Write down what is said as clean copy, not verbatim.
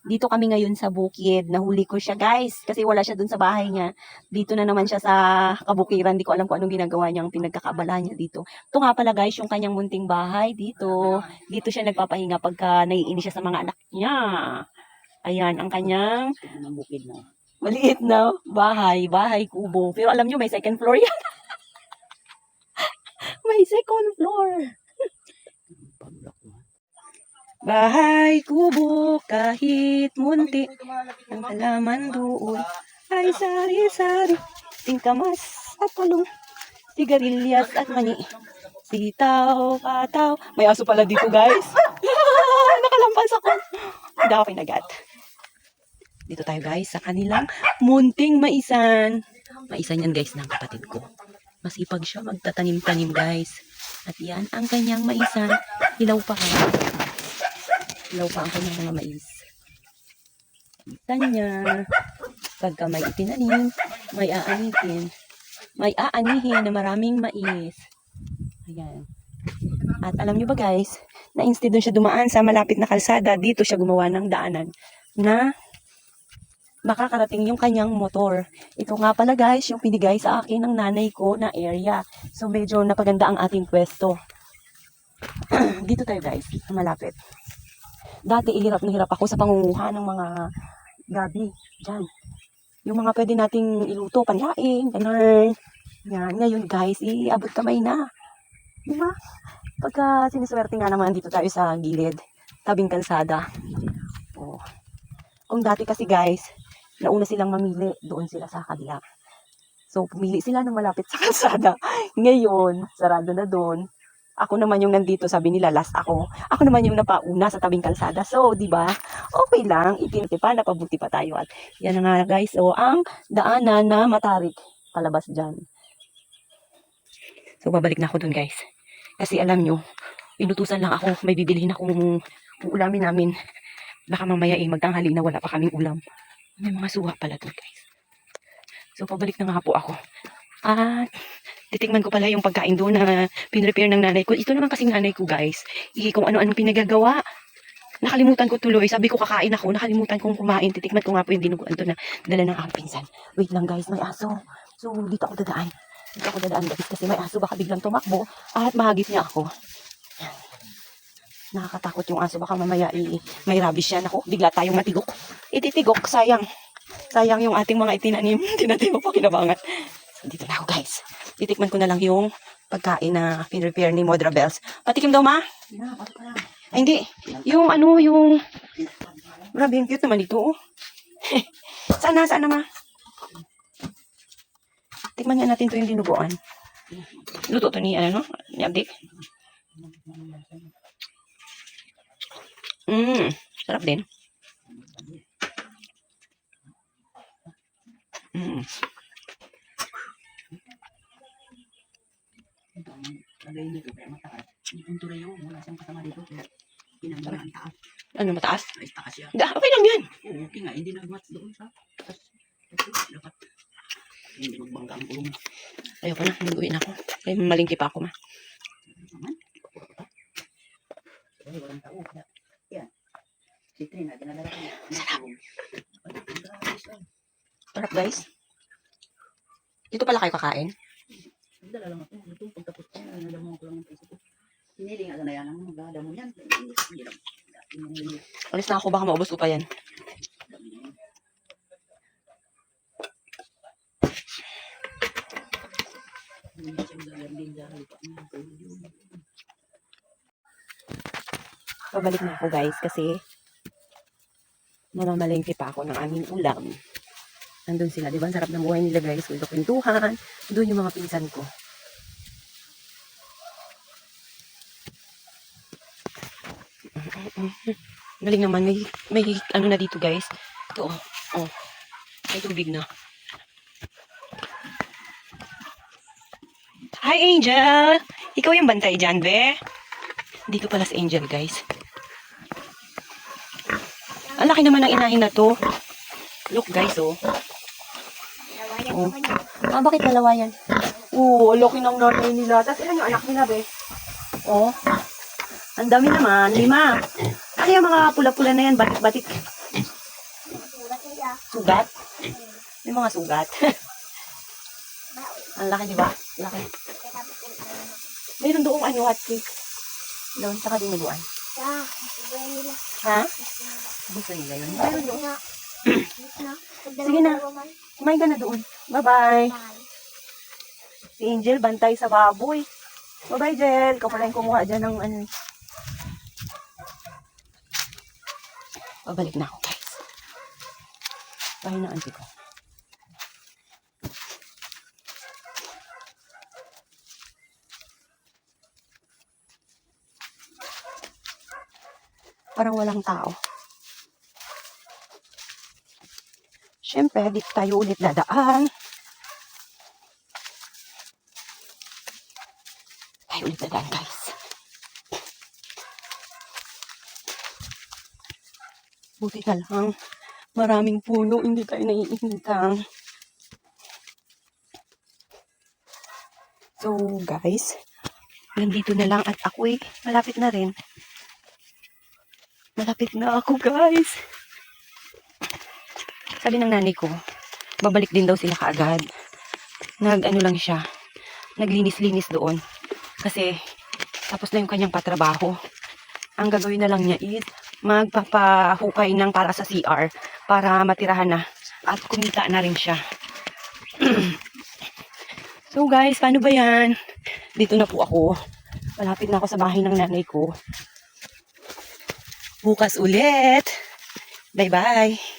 Dito kami ngayon sa bukid. Nahuli ko siya guys. Kasi wala siya dun sa bahay niya. Dito na naman siya sa kabukiran. Di ko alam kung anong ginagawa niya. Ang pinagkakaabala niya dito. Ito nga pala guys, yung kanyang munting bahay dito. Dito siya nagpapahinga pagka naiinis siya sa mga anak niya. Ayan, ang kanyang maliit na bahay. Bahay kubo. Pero alam niyo, may second floor yan. May second floor. Bahay kubo kahit munti, ang halaman doon ay sari-sari, singkamas at talong, sigarilyas at mani, sitaw, pataw. May aso pala dito guys. Nakalampas ako. Hindi ako pinagat. Dito tayo guys sa kanilang munting maisan. Maisan yan guys ng kapatid ko. Masipag siya magtatanim-tanim guys. At yan ang kanyang maisan. Hilaw pa ka. Hilaw pa ang kanyang mga mais. Kita niya. Pagka may itinanim, may aanihin. May aanihin na maraming mais. Ayan. At alam niyo ba guys, na instead doon siya dumaan sa malapit na kalsada, dito siya gumawa ng daanan na makakarating yung kanyang motor. Ito nga pala guys, yung pinigay sa akin ng nanay ko na area. So medyo napaganda ang ating pwesto. Dito tayo guys, malapit. Dati hirap na hirap ako sa pangunguha ng mga gabi. Diyan. Yung mga pwede nating iluto, panlaing, ganun. Yan. Ngayon guys, iabot kamay na. Diba? Pagka siniswerte nga naman dito tayo sa gilid, tabing kalsada. Oh. Kung dati kasi guys, nauna silang mamili, doon sila sa kabila. So, pumili sila ng malapit sa kalsada. Ngayon, sarado na doon. Ako naman yung nandito, sabi nila, last ako. Ako naman yung napauna sa tabing kalsada. So, di ba? Okay lang, itiniti pa, napabuti pa tayo. At yan na nga guys, so, ang daanan na matarik, palabas dyan. So, babalik na ako doon guys. Kasi alam nyo, inutusan lang ako, may bibilihin akong uulamin namin. Baka mamaya magtanghali na wala pa kaming ulam. May mga suha pala doon guys. So, pabalik na nga po ako. At titikman ko pala yung pagkain doon na pinrepare ng nanay ko. Ito naman kasing nanay ko guys. Kung ano-ano pinagagawa. Nakalimutan ko tuloy. Sabi ko kakain ako. Nakalimutan kong kumain. Titikman ko nga po yung dinuguan doon na dala ng aking pinsan. Wait lang guys, may aso. So, dito ako dadaan. Dito ako dadaan guys kasi may aso. Baka biglang tumakbo at mahagip niya ako. Nakakatakot yung aso. Baka mamaya may rabies yan ako. Bigla tayong matigok. Ititigok. Sayang. Sayang yung ating mga itinanim. Tinatim pa kinabangan. So, dito na ako guys. Titikman ko na lang yung pagkain na pinrepare ni Modra Bells. Patikim daw ma? Ay hindi. Yung ano yung... Grabe yung cute naman ito. Oh. Sana ma? Tikman nga natin to yung dinuguan. Luto to ni ano no? Ni Abdi. Sarap din. Ano, mataas? Ay, takas yan. Okay lang yan. Oo, okay nga. Hindi nag-match doon sa takas. Dapat hindi magbangga ang ulo mo. Ayoko na, mag-uwi na ako. Ay, malingki pa ako ma. Ay, walang tao. Yan. Si Trina, dinadala ko. Sarap. Sarap guys. Dito pala kayo kakain? Nagdala lang ako. Ito, pagtapos ko, nagdala ko lang ng peso ko. Hiniling ako na yan. Ang magdala mo yan. Hindi lang. Alis na ako, baka maubos ko pa yan. Pabalik na ako guys kasi mamamalengke pa ako ng aming ulam. Nandun sila, di ba? Ang sarap ng buhay nila guys. Kwentuhan. Doon yung mga pinsan ko. Galing naman. May ano na dito guys. Ito oh. May tubig na. Hi Angel! Ikaw yung bantay dyan, be? Dito pala si Angel guys. Ang laki naman ng inahin na to. Look guys oh. Oh. Bakit dalawa yan? Ang laki ng nanay nila. Tapos ilan yung anak nila, be? Oh. Ang dami naman. 5. Ano yung mga pula-pula na yan? Batik-batik. sugat. May mga sugat. Ang laki, di ba? Laki. Meron doong hot cake. Doon, saka dinuguan. Ha? Gusto nila yun. Meron doon. Sige na. Kumain ka na doon. Bye-bye. Si Angel, bantay sa baboy. Bye-bye, Jel. Ikaw pala yung kumuha dyan ng ano. Babalik na ako, guys. Bahay na auntie ko. Parang walang tao. Siyempre, dito tayo ulit dadaan. Tayo ulit dadaan, guys. Buti na lang. Maraming puno, hindi tayo naiinitan. So, guys, nandito na lang at ako malapit na rin. Malapit na ako, guys. Sabi ng nanay ko, babalik din daw sila kaagad. Nag-ano lang siya, naglinis-linis doon. Kasi, tapos na yung kanyang patrabaho. Ang gagawin na lang niya is, magpapahukay ng para sa CR, para matirahan na. At kumita na rin siya. So guys, paano ba yan? Dito na po ako. Malapit na ako sa bahay ng nanay ko. Bukas ulit. Bye-bye.